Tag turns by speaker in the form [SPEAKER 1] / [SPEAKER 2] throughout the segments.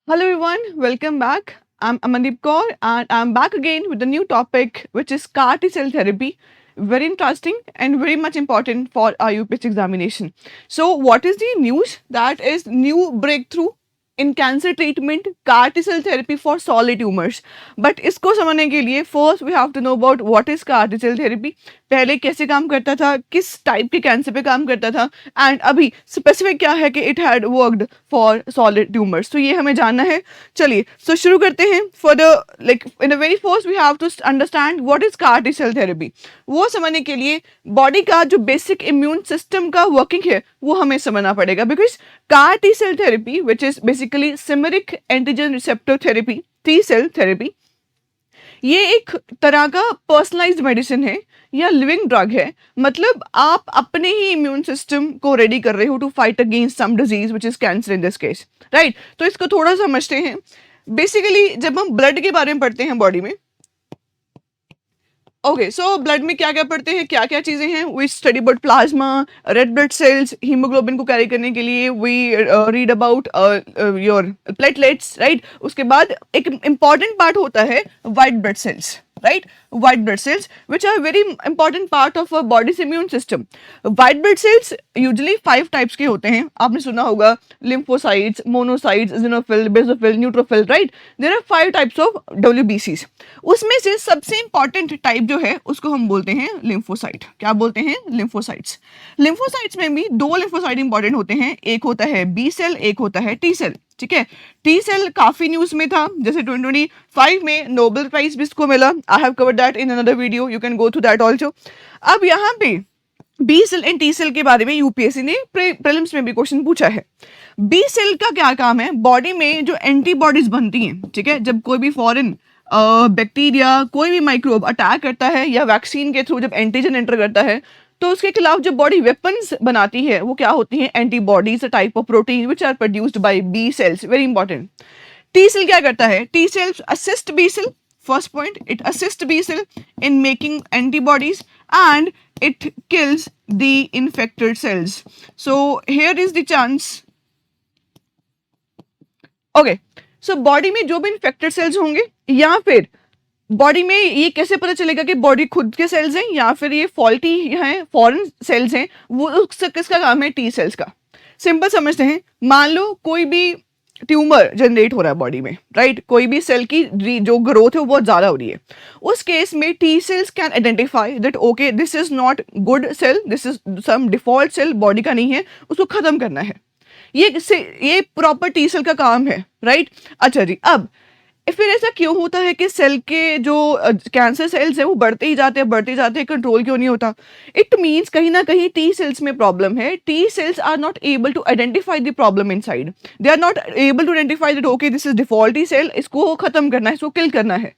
[SPEAKER 1] Hello everyone, welcome back. I'm Amandeep Kaur and I'm back again with a new topic which is CAR T cell therapy. Very interesting and very much important for our UPSC examination. So, what is the news? That is new breakthrough in cancer treatment, CAR T cell therapy for solid tumors. But इसको समझने के लिए first we have to know about what is CAR T cell therapy. पहले कैसे काम करता था, किस टाइप के कैंसर पे काम करता था एंड अभी स्पेसिफिक क्या है कि it had worked for solid tumours, तो ये हमें जानना है। चलिए सो शुरू करते हैं। For the like in the very first we have to understand what is CAR T cell therapy. वो समझने के लिए बॉडी का जो बेसिक इम्यून सिस्टम का वर्किंग है वो हमें समझना पड़ेगा, because CAR T cell therapy which is basically chimeric antigen receptor therapy, T cell therapy, ये एक तरह का पर्सनलाइज्ड मेडिसिन है या लिविंग ड्रग है। मतलब आप अपने ही इम्यून सिस्टम को रेडी कर रहे हो to fight against some disease which is cancer in this case, right. तो इसको थोड़ा समझते हैं। बेसिकली जब हम ब्लड के बारे में पढ़ते हैं बॉडी में, ओके सो ब्लड में क्या क्या पढ़ते हैं, क्या क्या चीज़ें हैं। We study about plasma, red blood cells, haemoglobin को कैरी करने के लिए we read about your platelets, right. उसके बाद एक इंपॉर्टेंट पार्ट होता है white blood cells, right? White blood cells, which are a very important part of our body's immune system. White blood cells usually 5 types के होते हैं। आपने सुना होगा lymphocytes, monocytes, eosinophil, basophil, neutrophil, right? There are 5 types of WBCs. उसमें से सबसे important type जो है उसको हम बोलते हैं lymphocyte। क्या बोलते हैं? lymphocytes. lymphocytes में भी 2 lymphocyte important होते हैं। एक होता है B cell, एक होता है T cell। ठीक है, टी सेल काफी न्यूज में था, जैसे 2025 में नोबेल प्राइज भी इसको मिला। I have covered that in another video, you can go through that also. अब यहाँ पे B cell and T cell के बारे में यूपीएससी ने प्रीलिम्स में भी क्वेश्चन पूछा है। बी सेल का क्या काम है? बॉडी में जो एंटीबॉडीज बनती हैं, ठीक है, जब कोई भी फॉरेन बैक्टीरिया, कोई भी माइक्रोब अटैक करता है या वैक्सीन के थ्रू जब एंटीजन एंटर करता है, तो उसके खिलाफ जो बॉडी वेपन्स बनाती है वो क्या होती हैं? Antibodies, a type of protein which are produced by B cells. Very important. T cell क्या करता है? T cells assist B cell, first point, it assist B cell in making antibodies and it kills the infected cells. So here is the chance. Okay, so body में जो भी infected cells होंगे या फिर body में ये कैसे पता चलेगा कि बॉडी खुद के सेल्स हैं या फिर ये फॉल्टी हैं, फॉरेन सेल्स हैं? वो उसका किसका काम है? टी सेल्स का। सिंपल समझते हैं। मान लो कोई भी ट्यूमर जनरेट हो रहा है बॉडी में, राइट, कोई भी सेल की जो ग्रोथ है वो बहुत ज़्यादा हो रही है। उस केस में T cells can identify that okay this is not good cell, this is some default cell, body का नहीं है, उसको खत्म करना है। ये प्रॉपर टी सेल का काम है, राइट। अच्छा जी, अब फिर ऐसा क्यों होता है कि सेल के जो कैंसर सेल्स है वो बढ़ते ही जाते हैं, कंट्रोल क्यों नहीं होता? इट मीन्स कहीं ना कहीं टी सेल्स में प्रॉब्लम है। T cells are not able to identify the problem inside, they are not able to identify that okay this is defaulty cell, इसको खत्म करना है, इसको किल करना है।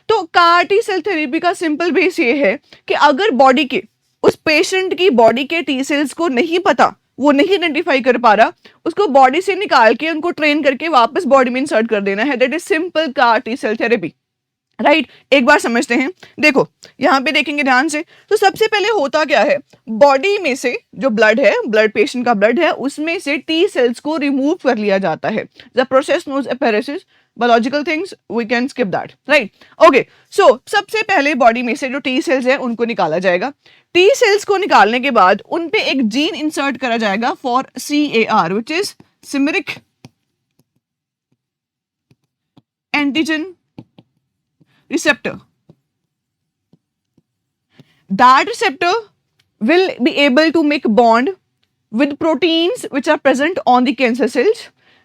[SPEAKER 1] तो CAR T सेल थेरेपी का सिंपल बेस ये है कि अगर बॉडी के, उस पेशेंट की बॉडी के टी सेल्स को नहीं पता, वो नहीं आइडेंटिफाई कर पा रहा, उसको बॉडी से निकाल के उनको ट्रेन करके वापस बॉडी में इंसर्ट कर देना है। That is simple CAR T cell therapy, right. एक बार समझते हैं। देखो यहाँ पे देखेंगे ध्यान से, तो सबसे पहले होता क्या है, बॉडी में से जो ब्लड है, ब्लड पेशेंट का ब्लड है, उसमें से टी सेल्स को रिमूव कर लिया जाता है। The process knows apheresis, biological things, we can skip that, right. Okay, so सबसे पहले बॉडी में से जो टी सेल्स है उनको निकाला जाएगा। टी सेल्स को निकालने के बाद उन पे एक जीन इंसर्ट करा जाएगा for CAR, which is सिमेरिक antigen receptor. That receptor will be able to make bond with proteins which are present on the cancer cells.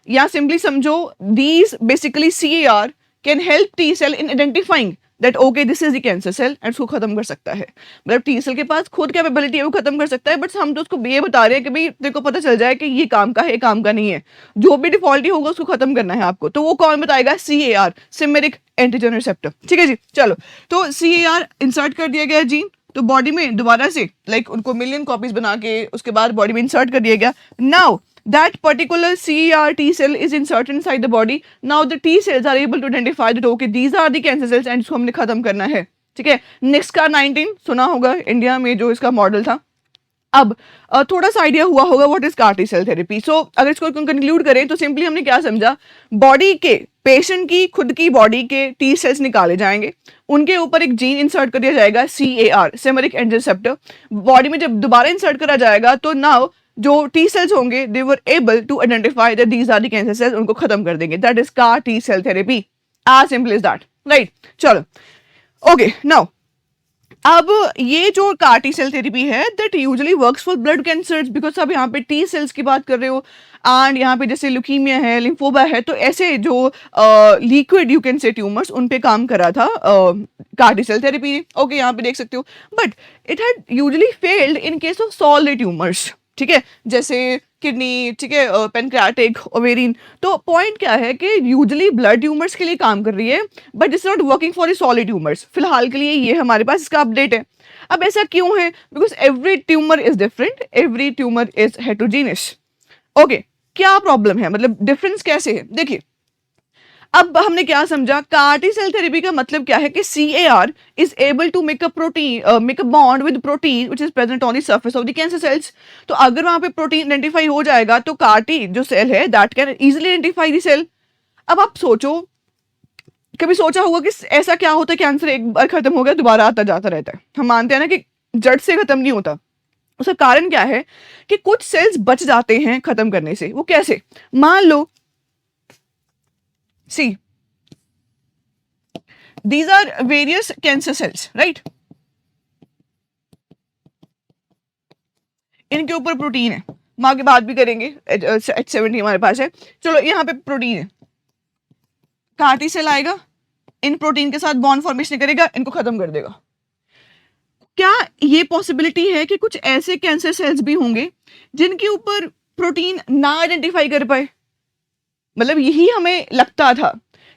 [SPEAKER 1] या simply समझो, these basically CAR can help T cell in identifying that okay this is the cancer cell and उसको खत्म कर सकता है। मतलब T cell के पास खुद कैपेबिलिटी है, वो खत्म कर सकता है, बट हम तो उसको ये बता रहे हैं कि भाई तेरे को पता चल जाए कि ये काम का है, काम का नहीं है, जो भी डिफॉल्टी होगा उसको खत्म करना है आपको। तो वो कौन बताएगा? CAR, सिमेरिक antigen receptor. ठीक है जी, चलो, तो CAR इंसर्ट कर दिया गया जीन, तो बॉडी में दोबारा से लाइक उनको मिलियन कॉपीज बना के उसके बाद बॉडी में इंसर्ट कर दिया गया। Now that particular CAR T cell is inserted inside the body. Now the T cells are able to identify that okay these are the cancer cells and इसको हमने खत्म करना है। ठीक है, नेक्स्ट का 19 सुना होगा, इंडिया में जो इसका मॉडल था, अब थोड़ा सा आइडिया हुआ होगा what is CAR T cell therapy. So अगर इसको कंक्लूड करें तो सिंपली हमने क्या समझा, बॉडी के पेशेंट की खुद की बॉडी के टी सेल्स निकाले जाएंगे, उनके ऊपर एक जीन इंसर्ट कर दिया जाएगा CAR, सेमेरिक एंजिन रिसेप्टर। बॉडी में जब दोबारा इंसर्ट करा जाएगा तो नाउ जो टी सेल्स होंगे they were able to identify that these are the cancer cells, उनको खत्म कर देंगे। That is CAR T cell therapy, as simple is that, right. चलो ओके, नाउ अब ये जो कार टी सेल थेरेपी है that usually works for blood cancers, because अब यहाँ पे टी सेल्स की बात कर रहे हो एंड यहाँ पे जैसे ल्यूकीमिया है, लिम्फोमा है, तो ऐसे जो liquid you can say tumours, उन पे काम करा था कार टी सेल थेरेपी ने। ओके, यहाँ पे देख सकते हो, but it had usually failed in case of solid tumours, ठीक है, जैसे किडनी, ठीक है, पेनक्रियाटिक, ओवेरिन। तो पॉइंट क्या है कि यूजुअली ब्लड ट्यूमर्स के लिए काम कर रही है, but it's not working for solid tumours. फिलहाल के लिए ये हमारे पास इसका अपडेट है। अब ऐसा क्यों है? Because every tumour is different, every tumour is heterogeneous. Okay, क्या प्रॉब्लम है, मतलब डिफरेंस कैसे है? देखिए, अब हमने क्या समझा, कार टी सेल थेरेपी का मतलब क्या है कि CAR is able to make a bond with protein which is present on the surface of the cancer cells. तो अगर वहां पे प्रोटीन आइडेंटिफाई हो जाएगा तो कार टी जो सेल है that can easily identify the cell. अब आप सोचो, कभी सोचा होगा कि ऐसा क्या होता है, कैंसर एक बार खत्म हो गया दोबारा आता जाता रहता है। हम मानते हैं ना कि जड़ से खत्म नहीं होता। उसका कारण क्या है कि कुछ सेल्स बच जाते हैं खत्म करने से। वो कैसे? मान लो सी these are various cancer cells, right? इनके ऊपर प्रोटीन है, हम आगे बात भी करेंगे, H70 हमारे पास है। चलो, यहाँ पे प्रोटीन है, कार टी सेल आएगा, इन प्रोटीन के साथ बॉन्ड फॉर्मेशन करेगा, इनको खत्म कर देगा। क्या ये पॉसिबिलिटी है कि कुछ ऐसे कैंसर सेल्स भी होंगे जिनके ऊपर प्रोटीन ना आइडेंटिफाई कर पाए? मतलब यही हमें लगता था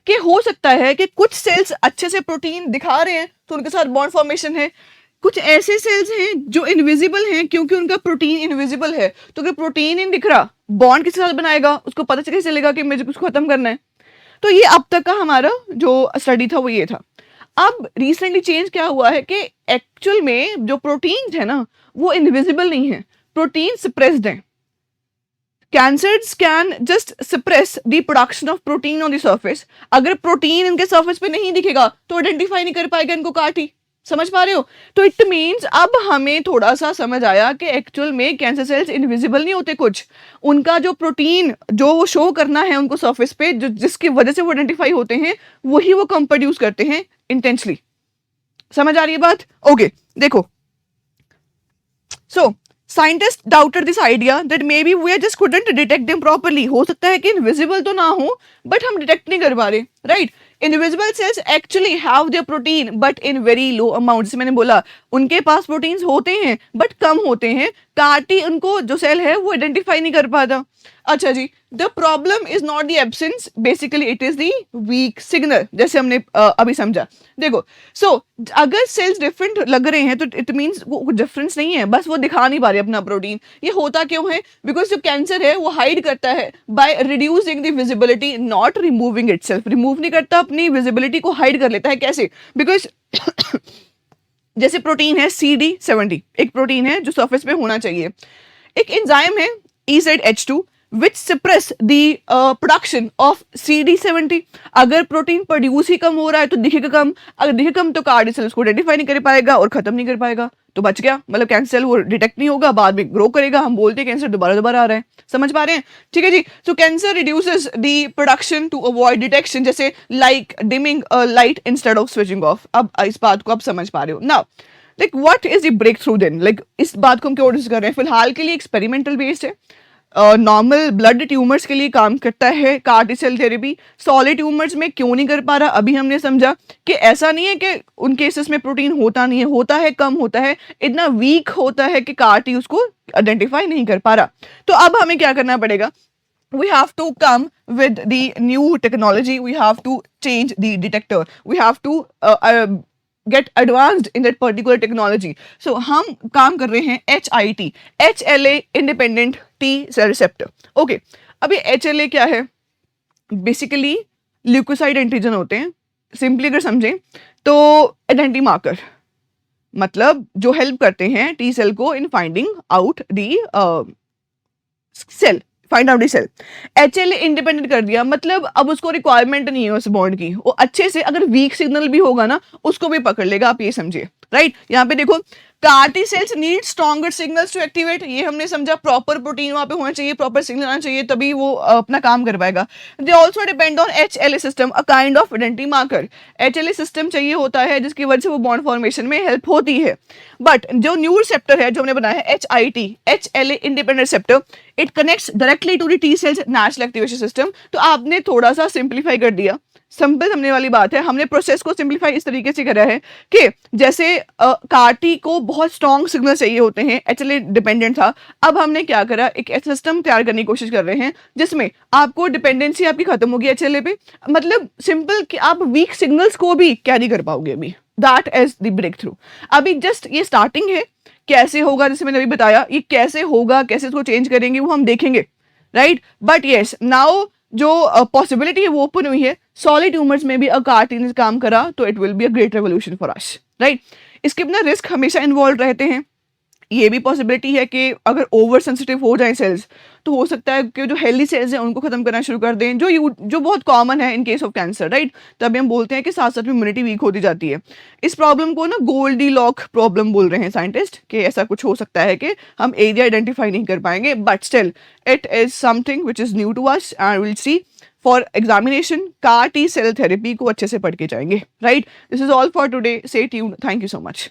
[SPEAKER 1] कि हो सकता है कि कुछ सेल्स अच्छे से प्रोटीन दिखा रहे हैं तो उनके साथ बॉन्ड फॉर्मेशन है, कुछ ऐसे सेल्स हैं जो इनविजिबल हैं क्योंकि उनका प्रोटीन इनविजिबल है। तो अगर प्रोटीन नहीं दिख रहा, बॉन्ड किसके साथ बनाएगा? उसको पता कैसे चलेगा कि मुझे उसको खत्म करना है? तो ये अब तक का हमारा जो स्टडी था वो ये था। अब रिसेंटली चेंज क्या हुआ है कि एक्चुअल में जो प्रोटीन है ना वो इनविजिबल नहीं है, प्रोटीन सप्रेस्ड है। Cancers can just suppress the production of protein on the surface। अगर प्रोटीन इनके सरफेस पे नहीं दिखेगा तो आइडेंटिफाई नहीं कर पाएगा इनको कार-टी। समझ पा रहे हो? तो इट मीन्स अब हमें थोड़ा सा समझ आया कि एक्चुअल में कैंसर सेल्स इनविजिबल नहीं होते, कुछ उनका जो प्रोटीन जो वो शो करना है उनको सरफेस पे, जो जिसकी वजह से वो आइडेंटिफाई होते हैं, वही वो कम प्रोड्यूस करते हैं इंटेंशली। समझ आ रही है बात? ओके, देखो, so scientist doubted this idea that maybe we just couldn't detect them properly. हो सकता है कि इनविजिबल तो ना हो बट हम डिटेक्ट नहीं कर पा रहे, right? Invisible cells actually have their protein but in very low amount. जैसे मैंने बोला, उनके पास प्रोटीन्स होते हैं बट कम होते हैं, कार-टी उनको जो सेल है वो आइडेंटिफाई नहीं कर पाता। अच्छा जी, the problem is not the absence, basically it is the weak signal, जैसे हमने अभी समझा। देखो, सो अगर सेल्स डिफरेंट लग रहे हैं तो इट मीन्स वो डिफरेंस नहीं है, बस वो दिखा नहीं पा रहे अपना प्रोटीन। ये होता क्यों है? बिकॉज जो कैंसर है वो हाइड करता है by reducing the visibility, not removing itself. Remove नहीं करता, अपनी विजिबिलिटी को हाइड कर लेता है। कैसे? बिकॉज जैसे प्रोटीन है CD70, एक प्रोटीन है जो सरफेस पे होना चाहिए। एक एंजाइम है EZH2 which suppress the production of CD70। अगर प्रोटीन प्रोड्यूस ही कम हो रहा है तो दिखेगा कम, अगर दिखे कम तो कार टी सेल उसको आइडेंटिफाई नहीं कर पाएगा और खत्म नहीं कर पाएगा, तो बच गया। मतलब कैंसर सेल वो डिटेक्ट नहीं होगा, बाद में ग्रो करेगा, हम बोलते हैं कैंसर दोबारा दोबारा आ रहा है। समझ पा रहे हैं? ठीक है जी। So cancer reduces the production to avoid detection, जैसे like dimming light instead of switching off. अब इस बात को आप समझ पा रहे हो now. Like what is the breakthrough then? Like इस बात को हम क्यों डिस्कस कर रहे हैं? फिलहाल के लिए एक्सपेरिमेंटल बेस्ड है, नॉर्मल ब्लड ट्यूमर्स के लिए काम करता है CAR T cell therapy. Solid tumours में क्यों नहीं कर पा रहा? अभी हमने समझा कि ऐसा नहीं है कि उन केसेस में प्रोटीन होता नहीं है, होता है, कम होता है, इतना वीक होता है कि कार टी उसको आइडेंटिफाई नहीं कर पा रहा। तो अब हमें क्या करना पड़ेगा? We have to come with the new technology, we have to change the detector, we have to get advanced in that particular technology। So हम काम कर रहे हैं HIT, HLA independent T cell receptor। Okay, अब ये HLA क्या है? Basically leukocyte antigen होते हैं, सिंपली अगर समझें तो आइडेंटिटी मार्कर। मतलब जो हेल्प करते हैं टी सेल को in finding out the cell, find out the cell. HLA independent कर दिया, मतलब अब उसको रिक्वायरमेंट नहीं है उस बॉन्ड की, वो अच्छे से अगर वीक सिग्नल भी होगा ना उसको भी पकड़ लेगा, आप ये समझिए, राइट। यहाँ पे देखो CAR T cells need stronger signals to activate, ये हमने समझा, प्रॉपर प्रोटीन वहां पे होना चाहिए, प्रॉपर सिग्नल आना चाहिए, तभी वो अपना काम कर पाएगा। They also depend on HLA system, a kind of identity marker. HLA system चाहिए होता है जिसकी वजह से वो बॉन्ड फॉर्मेशन में हेल्प होती है। बट जो न्यू रिसेप्टर है जो हमने बनाया है HIT, HLA independent receptor, it connects directly to the T cells natural activation system. तो आपने थोड़ा सा सिंप्लीफाई कर दिया, सिंपल समझने वाली बात है, हमने प्रोसेस को सिंप्लीफाई इस तरीके से करा है कि जैसे कार्टी को बहुत स्ट्रॉन्ग सिग्नल चाहिए होते हैं, HLA डिपेंडेंट था, अब हमने क्या करा, एक सिस्टम तैयार करने की कोशिश कर रहे हैं जिसमें आपको डिपेंडेंसी आपकी खत्म होगी HLA पे, मतलब सिंपल कि आप वीक सिग्नल्स को भी कैरी कर पाओगे। अभी that is the breakthrough, अभी जस्ट ये स्टार्टिंग है, कैसे होगा जैसे मैंने अभी बताया, ये कैसे होगा, कैसे इसको चेंज करेंगे वो हम देखेंगे, राइट। बट यस नाउ जो पॉसिबिलिटी है वो ओपन हुई है, सॉलिड ट्यूमर्स में भी CAR T ने काम करा तो it will be a great revolution for us, right. इसके बिना रिस्क हमेशा इन्वॉल्व रहते हैं, ये भी पॉसिबिलिटी है कि अगर ओवर सेंसिटिव हो जाए सेल्स तो हो सकता है कि जो हेल्दी सेल्स हैं उनको खत्म करना शुरू कर दें, जो बहुत कॉमन है in case of cancer, right. तभी हम बोलते हैं कि साथ साथ में इम्यूनिटी वीक होती जाती है। इस प्रॉब्लम को ना गोल्डीलॉक प्रॉब्लम बोल रहे हैं साइंटिस्ट, कि ऐसा कुछ हो सकता है कि हम एरिया आइडेंटिफाई नहीं कर पाएंगे, but still it is something which is new to us and will see for examination CAR T cell therapy को अच्छे से पढ़ के जाएंगे, राइट। This is all for today, stay tuned, thank you so much.